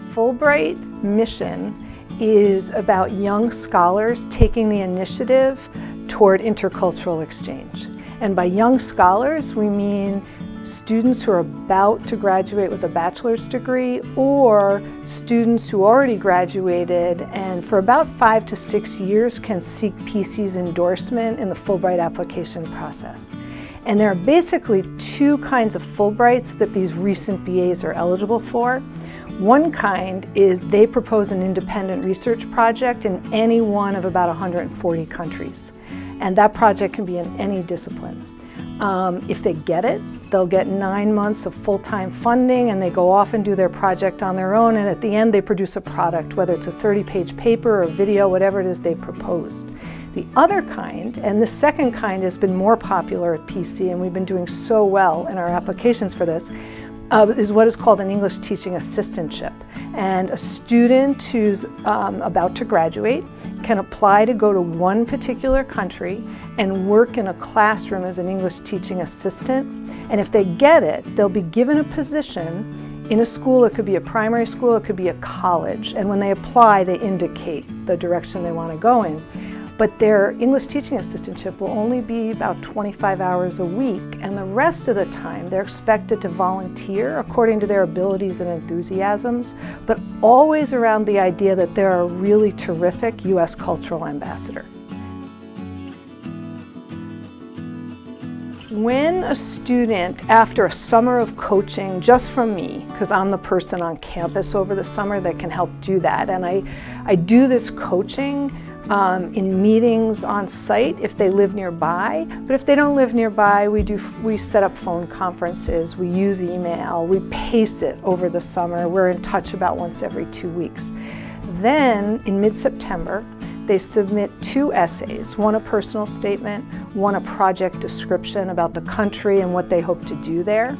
Fulbright mission is about young scholars taking the initiative toward intercultural exchange. And by young scholars, we mean students who are about to graduate with a bachelor's degree or students who already graduated and for about 5 to 6 years can seek PC's endorsement in the Fulbright application process. And there are basically two kinds of Fulbrights that these recent BAs are eligible for. One kind is they propose an independent research project in any one of about 140 countries. And that project can be in any discipline. If they get it, they'll get 9 months of full-time funding and they go off and do their project on their own, and at the end they produce a product, whether it's a 30-page paper or video, whatever it is they proposed. The other kind, and the second kind has been more popular at PC and we've been doing so well in our applications for this, is what is called an English teaching assistantship. And a student who's about to graduate can apply to go to one particular country and work in a classroom as an English teaching assistant. And if they get it, they'll be given a position in a school. It could be a primary school, it could be a college. And when they apply, they indicate the direction they want to go in. But their English teaching assistantship will only be about 25 hours a week, and the rest of the time they're expected to volunteer according to their abilities and enthusiasms, but always around the idea that they're a really terrific U.S. cultural ambassador. When a student, after a summer of coaching just from me, because I'm the person on campus over the summer that can help do that, and I do this coaching in meetings on site if they live nearby, but if they don't live nearby, we set up phone conferences, we use email, we pace it over the summer. We're in touch about once every 2 weeks. Then in mid-September, they submit 2 essays, one a personal statement, one a project description about the country and what they hope to do there,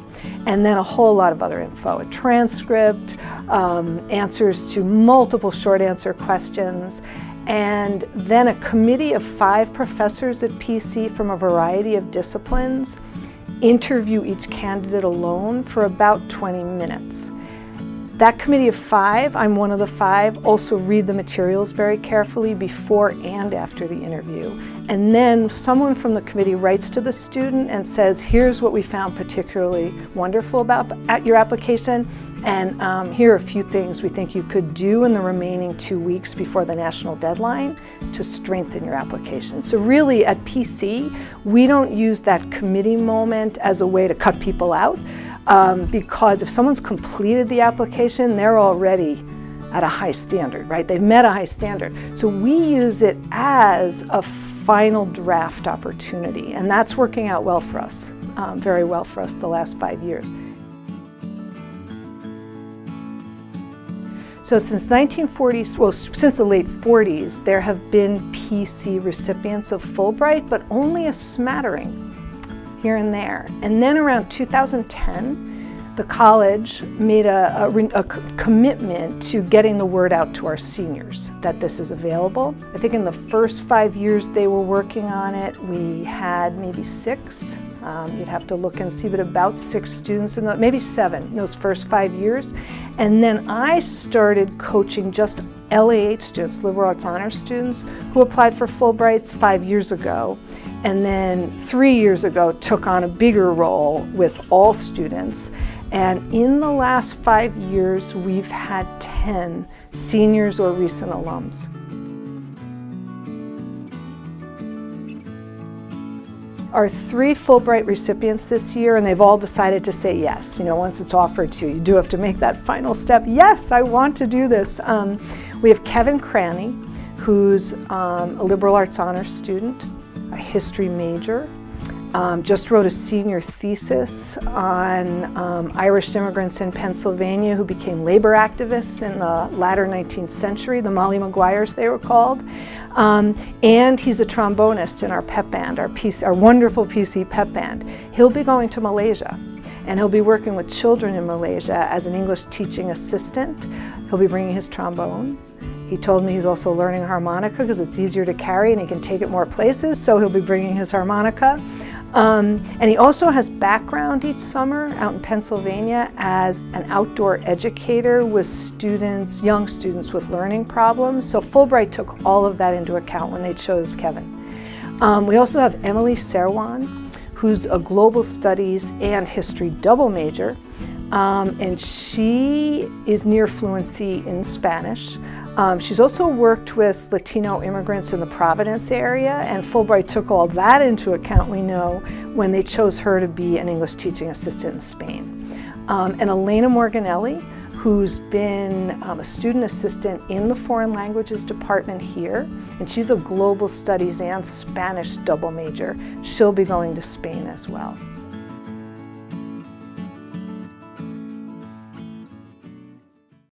and then a whole lot of other info, a transcript, answers to multiple short answer questions, and then a committee of 5 professors at PC from a variety of disciplines interview each candidate alone for about 20 minutes. That committee of 5, I'm one of the 5, also read the materials very carefully before and after the interview. And then someone from the committee writes to the student and says, here's what we found particularly wonderful about your application, and here are a few things we think you could do in the remaining 2 weeks before the national deadline to strengthen your application. So really at PC, we don't use that committee moment as a way to cut people out. Because if someone's completed the application, they're already at a high standard, right? They've met a high standard. So we use it as a final draft opportunity, and that's working out well for us, very well for us the last 5 years. So since 1940s, well, since the late 40s, there have been PC recipients of Fulbright, but only a smattering here and there. And then around 2010, the college made a commitment to getting the word out to our seniors that this is available. I think in the first 5 years they were working on it, we had maybe 6. You'd have to look and see, but about 6 students, maybe 7 in those first 5 years. And then I started coaching just LAH students, liberal arts honors students, who applied for Fulbrights 5 years ago. And then 3 years ago took on a bigger role with all students. And in the last 5 years, we've had 10 seniors or recent alums. Our 3 Fulbright recipients this year, and they've all decided to say yes. You know, once it's offered to you, you do have to make that final step. Yes, I want to do this. We have Kevin Cranny, who's a liberal arts honors student, a history major, just wrote a senior thesis on Irish immigrants in Pennsylvania who became labor activists in the latter 19th century, the Molly Maguires they were called. And he's a trombonist in our pep band, our wonderful PC pep band. He'll be going to Malaysia, and he'll be working with children in Malaysia as an English teaching assistant. He'll be bringing his trombone. He told me he's also learning harmonica because it's easier to carry and he can take it more places, so he'll be bringing his harmonica. And he also has background each summer out in Pennsylvania as an outdoor educator with students, young students with learning problems. So Fulbright took all of that into account when they chose Kevin. We also have Emily Serwan, who's a global studies and history double major. And she is near fluency in Spanish. She's also worked with Latino immigrants in the Providence area, and Fulbright took all that into account, we know, when they chose her to be an English teaching assistant in Spain. And Elena Morganelli, who's been a student assistant in the foreign languages department here, and she's a global studies and Spanish double major. She'll be going to Spain as well.